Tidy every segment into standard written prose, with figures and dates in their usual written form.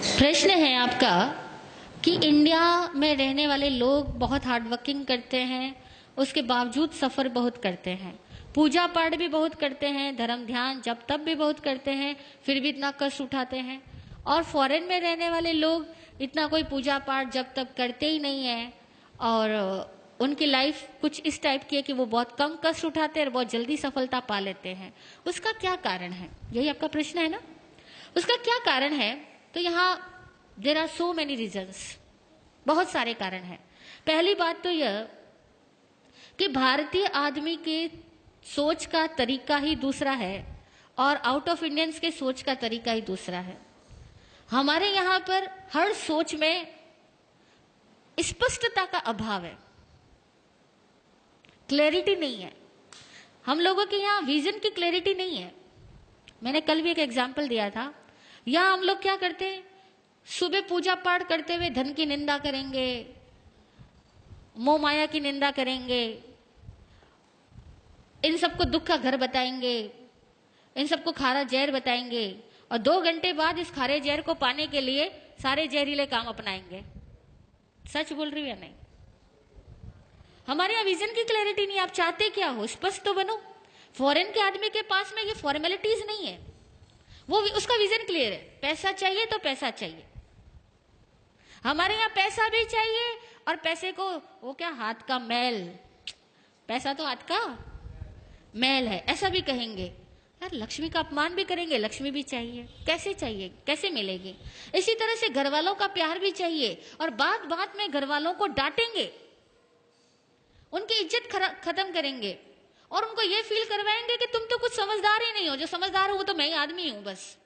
प्रश्न है आपका कि इंडिया में रहने वाले लोग बहुत हार्ड वर्किंग करते हैं, उसके बावजूद सफ़र बहुत करते हैं, पूजा पाठ भी बहुत करते हैं, धर्म ध्यान जब तब भी बहुत करते हैं, फिर भी इतना कष्ट उठाते हैं। और फॉरेन में रहने वाले लोग इतना कोई पूजा पाठ जब तब करते ही नहीं है और उनकी लाइफ कुछ इस टाइप की है कि वो बहुत कम कष्ट उठाते हैं और बहुत जल्दी सफलता पा लेते हैं। उसका क्या कारण है? यही आपका प्रश्न है ना। उसका क्या कारण है? तो यहाँ there are so many reasons, बहुत सारे कारण हैं। पहली बात तो यह कि भारतीय आदमी के सोच का तरीका ही दूसरा है और आउट ऑफ इंडियंस के सोच का तरीका ही दूसरा है। हमारे यहाँ पर हर सोच में स्पष्टता का अभाव है, क्लैरिटी नहीं है। हम लोगों के यहाँ विजन की क्लैरिटी नहीं है। मैंने कल भी एक एग्जाम्पल दिया था। यहाँ हम लोग क्या करते हैं, सुबह पूजा पाठ करते हुए धन की निंदा करेंगे, मोह माया की निंदा करेंगे, इन सबको दुख का घर बताएंगे, इन सबको खारा जहर बताएंगे और 2 घंटे बाद इस खारे जहर को पाने के लिए सारे जहरीले काम अपनाएंगे। सच बोल रही हूं या नहीं? हमारे यहाँ विजन की क्लैरिटी नहीं। आप चाहते क्या हो, स्पष्ट तो बनो। फॉरेन के आदमी के पास में ये फॉर्मेलिटीज नहीं है, वो उसका विजन क्लियर है। पैसा चाहिए तो पैसा चाहिए। हमारे यहाँ पैसा भी चाहिए और पैसे को वो क्या, हाथ का मैल, पैसा तो हाथ का मैल है, ऐसा भी कहेंगे। यार लक्ष्मी का अपमान भी करेंगे, लक्ष्मी भी चाहिए। कैसे चाहिए, कैसे मिलेगी? इसी तरह से घर वालों का प्यार भी चाहिए और बात बात में घर वालों को डांटेंगे, उनकी इज्जत खत्म करेंगे और उनको ये फील करवाएंगे कि तुम तो कुछ समझदार ही नहीं हो, जो समझदार हो वो तो मैं ही आदमी हूं बस।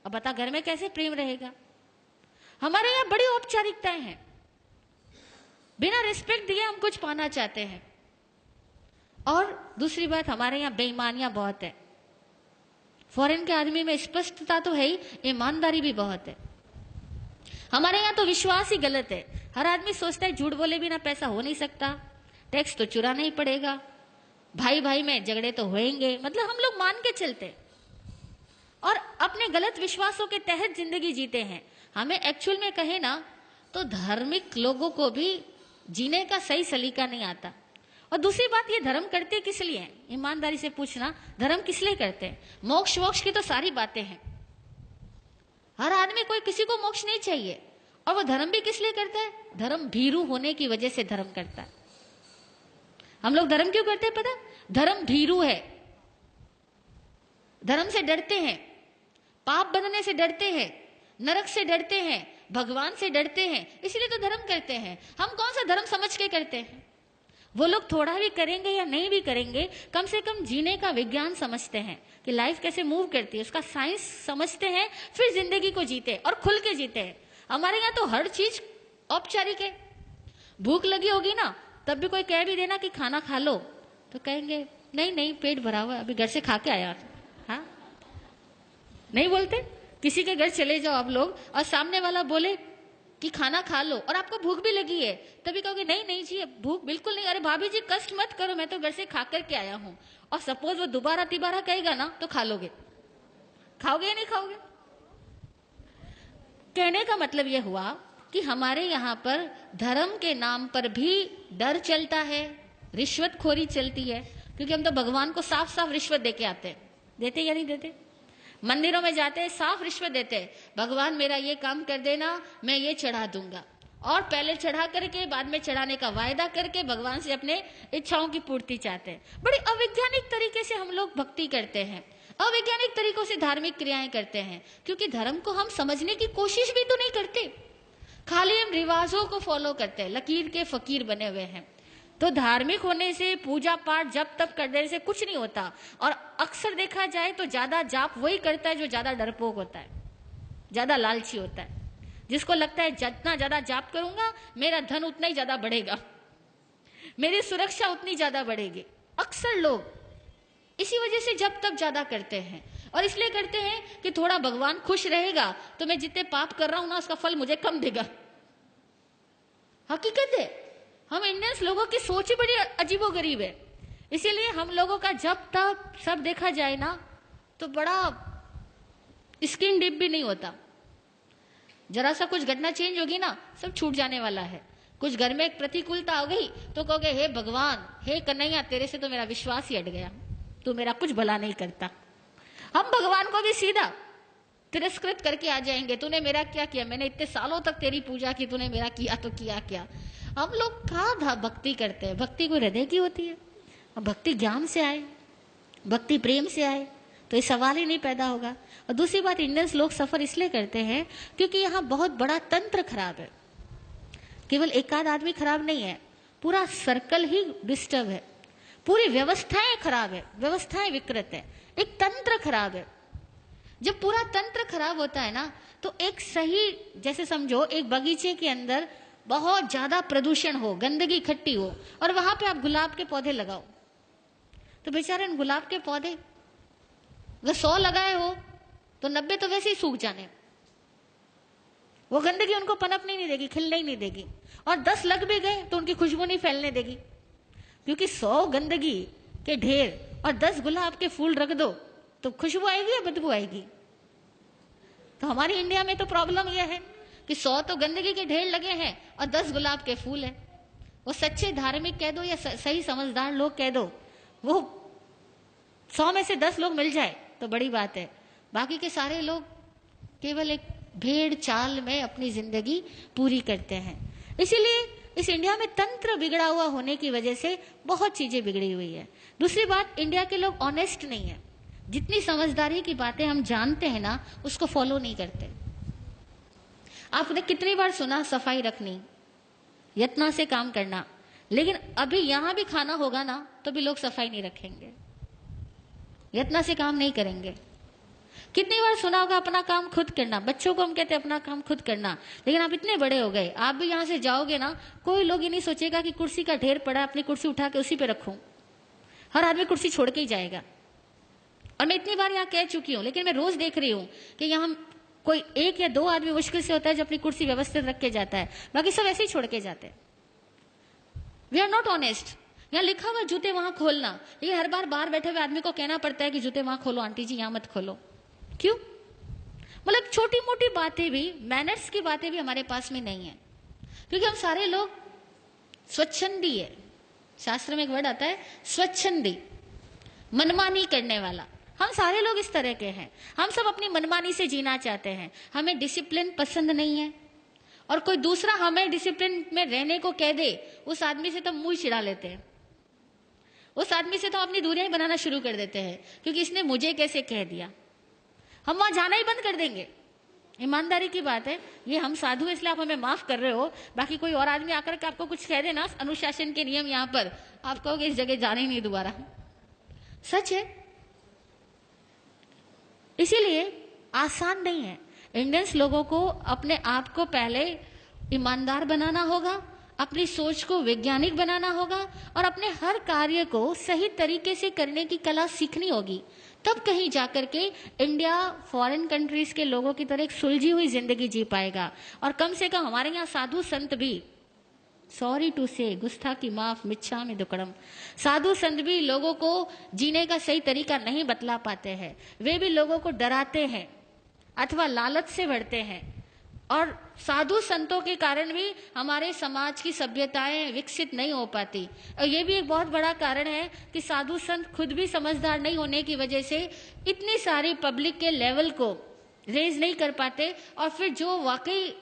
अब बता घर में कैसे प्रेम रहेगा? हमारे यहाँ बड़ी औपचारिकताएं हैं, बिना रिस्पेक्ट दिए हम कुछ पाना चाहते हैं। और दूसरी बात, हमारे यहाँ बेईमानियां बहुत है। फॉरेन के आदमी में स्पष्टता तो है ही, ईमानदारी भी बहुत है। हमारे यहाँ तो विश्वास ही गलत है। हर आदमी सोचता है झूठ बोले बिना पैसा हो नहीं सकता, टैक्स तो चुराना ही पड़ेगा, भाई भाई में झगड़े तो होंगे, मतलब हम लोग मान के चलते और अपने गलत विश्वासों के तहत जिंदगी जीते हैं। हमें एक्चुअल में कहे ना तो धार्मिक लोगों को भी जीने का सही सलीका नहीं आता। और दूसरी बात, ये धर्म करते किस लिए हैं? ईमानदारी से पूछना, धर्म किस लिए करते हैं? मोक्ष वोक्ष की तो सारी बातें हैं। हर आदमी, कोई किसी को मोक्ष नहीं चाहिए। और वो धर्म भी किस लिए करता है? धर्म भीरू होने की वजह से धर्म करता है। हम लोग धर्म क्यों करते हैं पता? धर्म भीरू है, धर्म से डरते हैं, पाप बनने से डरते हैं, नरक से डरते हैं, भगवान से डरते हैं, इसलिए तो धर्म करते हैं। हम कौन सा धर्म समझ के करते हैं? वो लोग थोड़ा भी करेंगे या नहीं भी करेंगे, कम से कम जीने का विज्ञान समझते हैं कि लाइफ कैसे मूव करती है, उसका साइंस समझते हैं, फिर जिंदगी को जीते और खुल के जीते हैं। हमारे यहाँ तो हर चीज औपचारिक है। भूख लगी होगी ना, तब भी कोई कह भी देना कि खाना खा लो तो कहेंगे नहीं नहीं पेट भरा हुआ है, अभी घर से खा के आया। हाँ, नहीं बोलते? किसी के घर चले जाओ आप लोग और सामने वाला बोले कि खाना खा लो और आपको भूख भी लगी है, तभी कहोगे नहीं नहीं जी भूख बिल्कुल नहीं, अरे भाभी जी कष्ट मत करो, मैं तो घर से खा करके आया हूं। और सपोज वो दोबारा तिबारा कहेगा ना तो खा लोगे। खाओगे या नहीं खाओगे? कहने का मतलब यह हुआ कि हमारे यहाँ पर धर्म के नाम पर भी डर चलता है, रिश्वतखोरी चलती है, क्योंकि हम तो भगवान को साफ साफ रिश्वत देके आते हैं। देते या नहीं देते? मंदिरों में जाते हैं, साफ रिश्वत देते हैं, भगवान मेरा ये काम कर देना, मैं ये चढ़ा दूंगा। और पहले चढ़ा करके बाद में चढ़ाने का वायदा करके भगवान से अपने इच्छाओं की पूर्ति चाहते हैं। बड़ी अवैज्ञानिक तरीके से हम लोग भक्ति करते हैं, अवैज्ञानिक तरीकों से धार्मिक क्रियाएं करते हैं, क्योंकि धर्म को हम समझने की कोशिश भी तो नहीं करते, खाली हम रिवाजों को फॉलो करते हैं, लकीर के फकीर बने हुए हैं। तो धार्मिक होने से, पूजा पाठ जब तब कर देने से कुछ नहीं होता। और अक्सर देखा जाए तो ज्यादा जाप वही करता है जो ज्यादा डरपोक होता है, ज्यादा लालची होता है, जिसको लगता है जितना ज्यादा जाप करूंगा मेरा धन उतना ही ज्यादा बढ़ेगा, मेरी सुरक्षा उतनी ज्यादा बढ़ेगी। अक्सर लोग इसी वजह से जब तब ज्यादा करते हैं और इसलिए करते हैं कि थोड़ा भगवान खुश रहेगा तो मैं जितने पाप कर रहा हूं ना उसका फल मुझे कम देगा। हकीकत है, हम इंडियंस लोगों की सोच ही बड़ी अजीबोगरीब है। इसीलिए हम लोगों का जब तक सब देखा जाए ना तो बड़ा स्किन डीप भी नहीं होता। जरा सा कुछ घटना चेंज होगी ना, सब छूट जाने वाला है। कुछ घर में एक प्रतिकूलता हो गई तो कहोगे हे भगवान, हे कन्हैया, तेरे से तो मेरा विश्वास ही हट गया, तू मेरा कुछ भला नहीं करता। हम भगवान को भी सीधा तिरस्कृत करके आ जाएंगे, तूने मेरा क्या किया, मैंने इतने सालों तक तेरी पूजा की, तूने मेरा किया तो किया क्या। हम लोग कहाँ भक्ति करते हैं? भक्ति कोई हृदय की होती है? भक्ति ज्ञान से आए, भक्ति प्रेम से आए तो ये सवाल ही नहीं पैदा होगा। और दूसरी बात, इंडियंस लोग सफर इसलिए करते हैं क्योंकि यहाँ बहुत बड़ा तंत्र खराब है। केवल एक आध आदमी खराब नहीं है, पूरा सर्कल ही डिस्टर्ब है, पूरी व्यवस्थाएं खराब है, व्यवस्थाएं विकृत है, एक तंत्र खराब है। जब पूरा तंत्र खराब होता है ना, तो एक सही, जैसे समझो एक बगीचे के अंदर बहुत ज्यादा प्रदूषण हो, गंदगी इकट्ठी हो, और वहां पे आप गुलाब के पौधे लगाओ, तो बेचारे गुलाब के पौधे अगर 100 लगाए हो तो 90 तो वैसे ही सूख जाने, वो गंदगी उनको पनपने नहीं देगी, खिलने ही नहीं देगी। और 10 लग भी गए तो उनकी खुशबू नहीं फैलने देगी, क्योंकि 100 गंदगी के ढेर और 10 गुलाब के फूल रख दो तो खुशबू आएगी या बदबू आएगी। तो हमारी इंडिया में तो प्रॉब्लम यह है कि 100 तो गंदगी के ढेर लगे हैं और 10 गुलाब के फूल हैं। वो सच्चे धार्मिक कह दो या सही समझदार लोग कह दो, वो 100 में से 10 लोग मिल जाए तो बड़ी बात है, बाकी के सारे लोग केवल एक भेड़ चाल में अपनी जिंदगी पूरी करते हैं। इसीलिए इस इंडिया में तंत्र बिगड़ा हुआ होने की वजह से बहुत चीजें बिगड़ी हुई है। दूसरी बात, इंडिया के लोग ऑनेस्ट नहीं है, जितनी समझदारी की बातें हम जानते हैं ना, उसको फॉलो नहीं करते। आपने कितनी बार सुना सफाई रखनी, यत्न से काम करना, लेकिन अभी यहां भी खाना होगा ना तो भी लोग सफाई नहीं रखेंगे, यत्न से काम नहीं करेंगे। कितनी बार सुना होगा अपना काम खुद करना, बच्चों को हम कहते हैं अपना काम खुद करना, लेकिन आप इतने बड़े हो गए, आप भी यहां से जाओगे ना, कोई लोग ये नहीं सोचेगा कि कुर्सी का ढेर पड़ा है, अपनी कुर्सी उठा के उसी पे रखूं। हर आदमी कुर्सी छोड़ के ही जाएगा। और मैं इतनी बार यहाँ कह चुकी हूं, लेकिन मैं रोज देख रही हूं कि यहाँ कोई 1 या 2 आदमी मुश्किल से होता है जो अपनी कुर्सी व्यवस्थित रख के जाता है, बाकी सब ऐसे ही छोड़ के जाते हैं। We are not honest. यहाँ लिखा हुआ जूते वहां खोलना, लेकिन हर बार बाहर बैठे हुए आदमी को कहना पड़ता है कि जूते वहां खोलो, आंटी जी यहाँ मत खोलो। क्यों? मतलब छोटी मोटी बातें भी, मैनर्स की बातें भी हमारे पास में नहीं है, क्योंकि हम सारे लोग स्वच्छंदी है। शास्त्र में एक वर्ड आता है स्वच्छंदी, मनमानी करने वाला। हम सारे लोग इस तरह के हैं, हम सब अपनी मनमानी से जीना चाहते हैं, हमें डिसिप्लिन पसंद नहीं है। और कोई दूसरा हमें डिसिप्लिन में रहने को कह दे, उस आदमी से तो मुंह चिढ़ा लेते हैं, उस आदमी से तो अपनी दूरियां बनाना शुरू कर देते हैं, क्योंकि इसने मुझे कैसे कह दिया। हम वहां जाना ही बंद कर देंगे। ईमानदारी की बात है, ये हम साधु इसलिए आप हमें माफ कर रहे हो, बाकी कोई और आदमी आकर के आपको कुछ कह देना, अनुशासन के नियम यहाँ पर, आप कहोगे इस जगह जाना ही नहीं दोबारा। सच है। इसीलिए आसान नहीं है। इंडियंस लोगों को अपने आप को पहले ईमानदार बनाना होगा, अपनी सोच को वैज्ञानिक बनाना होगा, और अपने हर कार्य को सही तरीके से करने की कला सीखनी होगी। तब कहीं जाकर के इंडिया फॉरेन कंट्रीज के लोगों की तरह एक सुलझी हुई जिंदगी जी पाएगा। और कम से कम हमारे यहाँ साधु संत भी, सॉरी टू से, गुस्ताखी माफ, मिच्छामि दुक्कडम, साधु संत भी लोगों को जीने का सही तरीका नहीं बतला पाते हैं। वे भी लोगों को डराते हैं अथवा लालच से भरते हैं, और साधु संतों के कारण भी हमारे समाज की सभ्यताएं विकसित नहीं हो पाती। और ये भी एक बहुत बड़ा कारण है कि साधु संत खुद भी समझदार नहीं होने की वजह से इतनी सारी पब्लिक के लेवल को रेज नहीं कर पाते, और फिर जो वाकई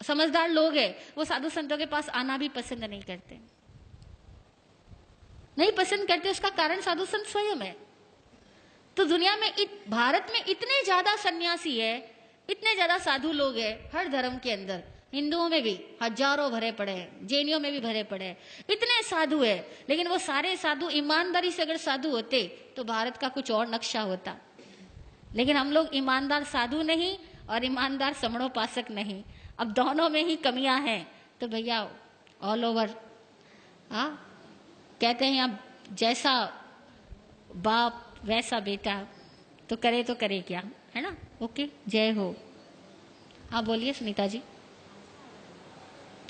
समझदार लोग हैं वो साधु संतों के पास आना भी पसंद नहीं करते, नहीं पसंद करते। उसका कारण साधु संत स्वयं है। तो दुनिया में भारत में इतने ज्यादा सन्यासी है, इतने ज्यादा साधु लोग हैं, हर धर्म के अंदर, हिंदुओं में भी हजारों भरे पड़े हैं, जैनियों में भी भरे पड़े हैं, इतने साधु है। लेकिन वो सारे साधु ईमानदारी से अगर साधु होते तो भारत का कुछ और नक्शा होता। लेकिन हम लोग ईमानदार साधु नहीं और ईमानदार समणोपासक नहीं, अब दोनों में ही कमियां हैं। तो भैया ऑल ओवर कहते हैं अब जैसा बाप वैसा बेटा, तो करे क्या, है ना। ओके, जय हो। हाँ बोलिए सुनीता जी।